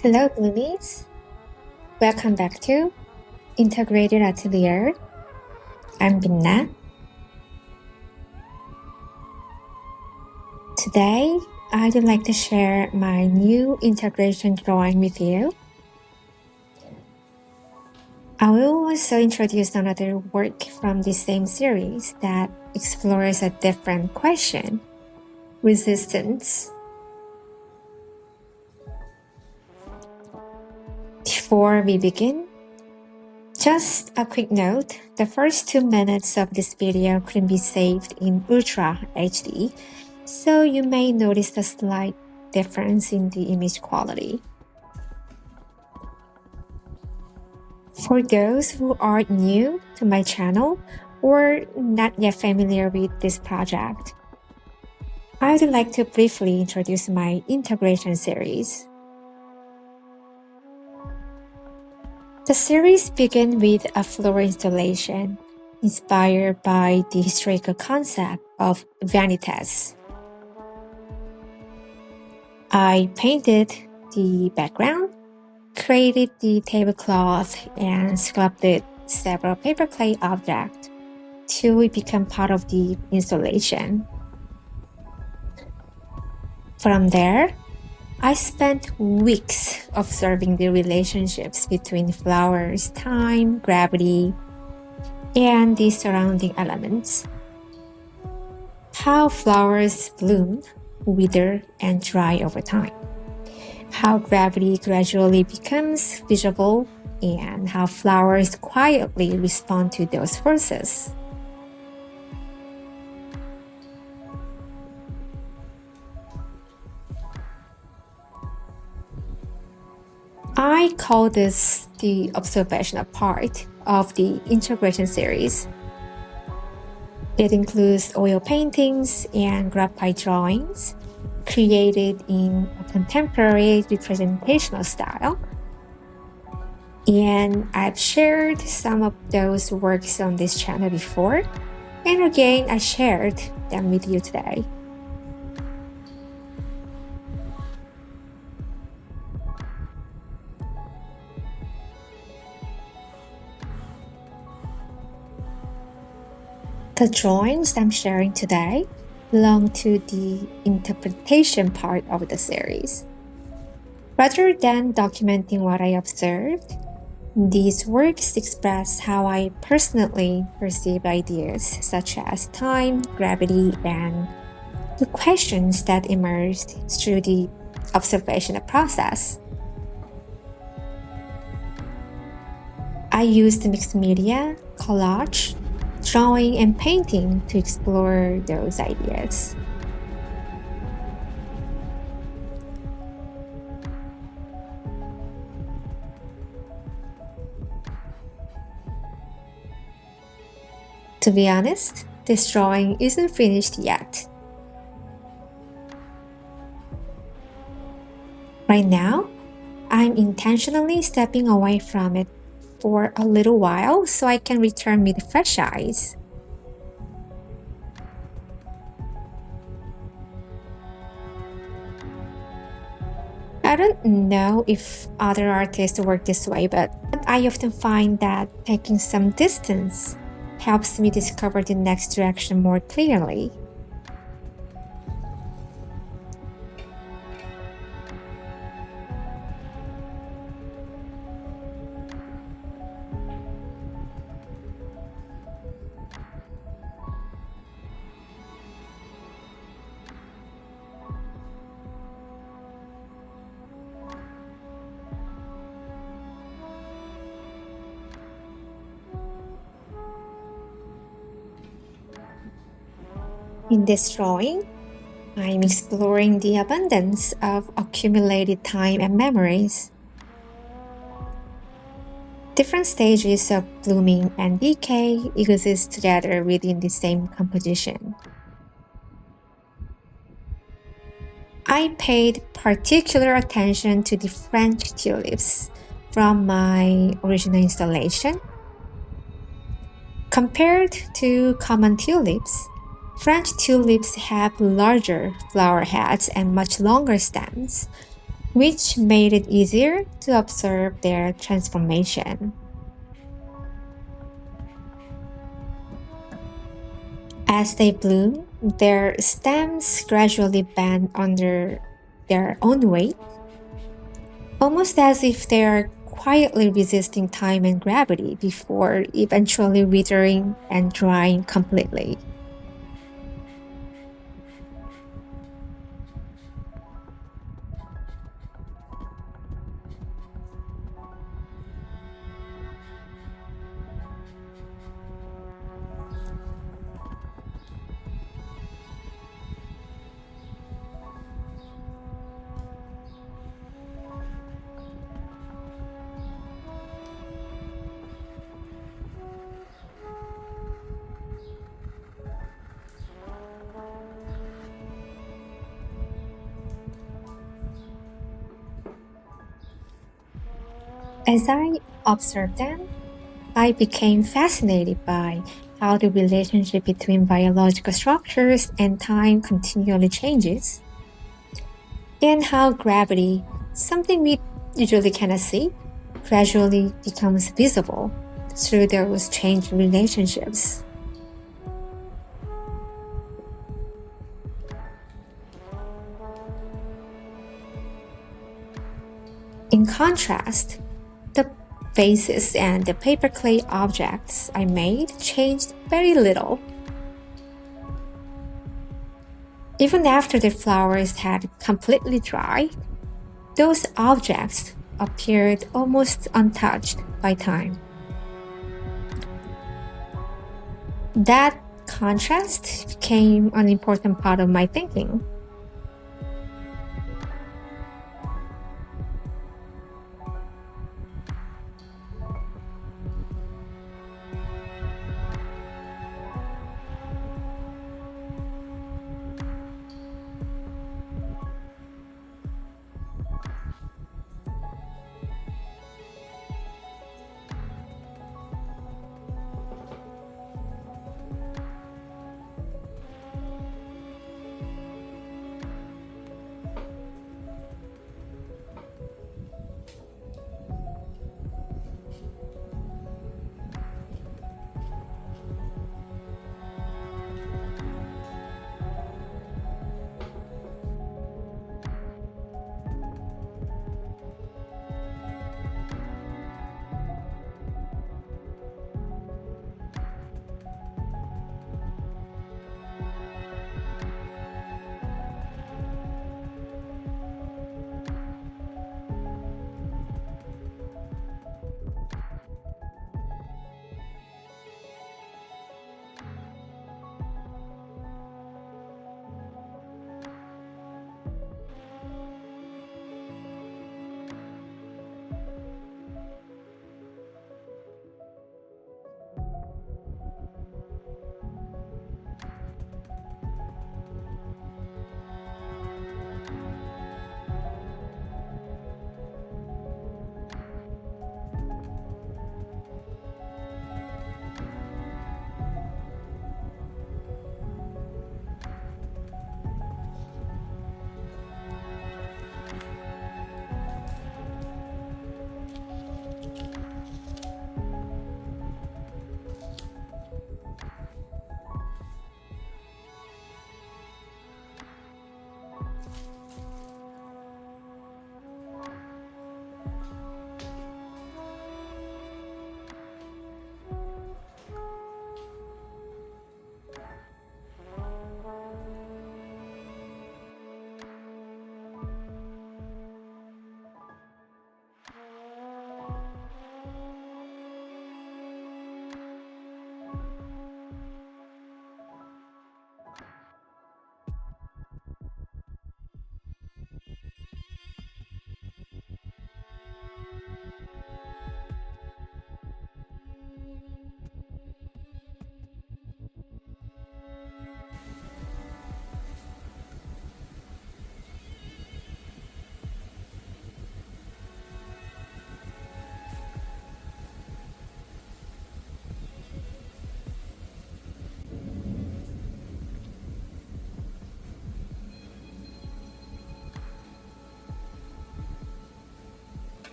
Hello, Bloomies. Welcome back to Integrated Atelier. I'm Binna. Today, I'd like to share my new integration drawing with you. I will also introduce another work from the same series that explores a different question: resistance. Before we begin, just a quick note, the first 2 minutes of this video couldn't be saved in Ultra HD, so you may notice a slight difference in the image quality. For those who are new to my channel or not yet familiar with this project, I would like to briefly introduce my integration series. The series begins with a floral installation inspired by the historical concept of Vanitas. I painted the background, created the tablecloth, and sculpted several paper-clay objects till it became part of the installation. From there, I spent weeks observing the relationships between flowers, time, gravity, and the surrounding elements. How flowers bloom, wither, and dry over time. How gravity gradually becomes visible, and how flowers quietly respond to those forces. I call this the observational part of the integration series. It includes oil paintings and graphite drawings created in a contemporary representational style. And I've shared some of those works on this channel before, and again, I shared them with you today. The drawings I'm sharing today belong to the interpretation part of the series. Rather than documenting what I observed, these works express how I personally perceive ideas such as time, gravity, and the questions that emerged through the observational process. I used mixed media, collage, drawing, and painting to explore those ideas. To be honest, this drawing isn't finished yet. Right now, I'm intentionally stepping away from it for a little while so I can return with fresh eyes. I don't know if other artists work this way, but I often find that taking some distance helps me discover the next direction more clearly. In this drawing, I'm exploring the abundance of accumulated time and memories. Different stages of blooming and decay exist together within the same composition. I paid particular attention to the French tulips from my original installation. Compared to common tulips, French tulips have larger flower heads and much longer stems, which made it easier to observe their transformation. As they bloom, their stems gradually bend under their own weight, almost as if they are quietly resisting time and gravity before eventually withering and drying completely. As I observed them, I became fascinated by how the relationship between biological structures and time continually changes, and how gravity, something we usually cannot see, gradually becomes visible through those changed relationships. In contrast, the vases and the paper clay objects I made changed very little. Even after the flowers had completely dried, those objects appeared almost untouched by time. That contrast became an important part of my thinking.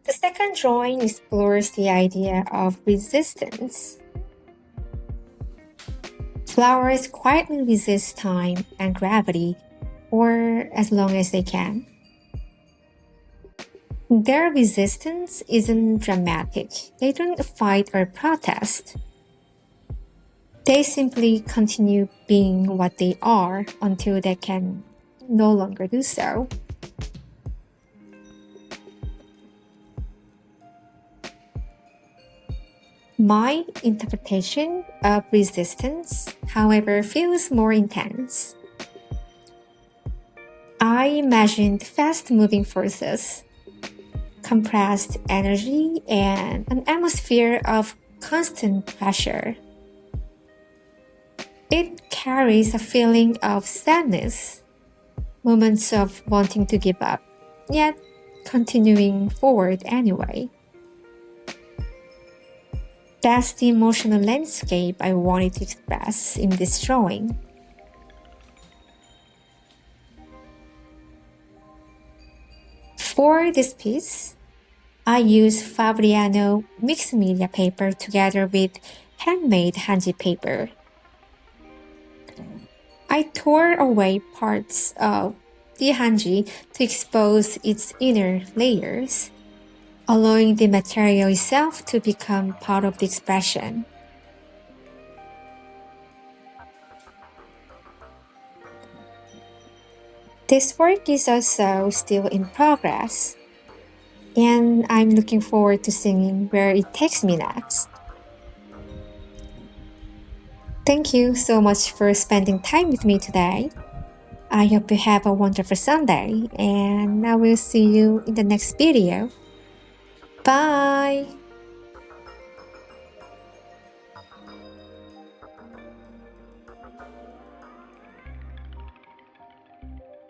The second drawing explores the idea of resistance. Flowers quietly resist time and gravity for as long as they can. Their resistance isn't dramatic. They don't fight or protest. They simply continue being what they are until they can no longer do so. My interpretation of resistance, however, feels more intense. I imagined fast moving forces, compressed energy, and an atmosphere of constant pressure. It carries a feeling of sadness, moments of wanting to give up, yet continuing forward anyway. That's the emotional landscape I wanted to express in this drawing. For this piece, I used Fabriano mixed media paper together with handmade hanji paper. I tore away parts of the hanji to expose its inner layers, allowing the material itself to become part of the expression. This work is also still in progress, and I'm looking forward to seeing where it takes me next. Thank you so much for spending time with me today. I hope you have a wonderful Sunday, and I will see you in the next video. Bye!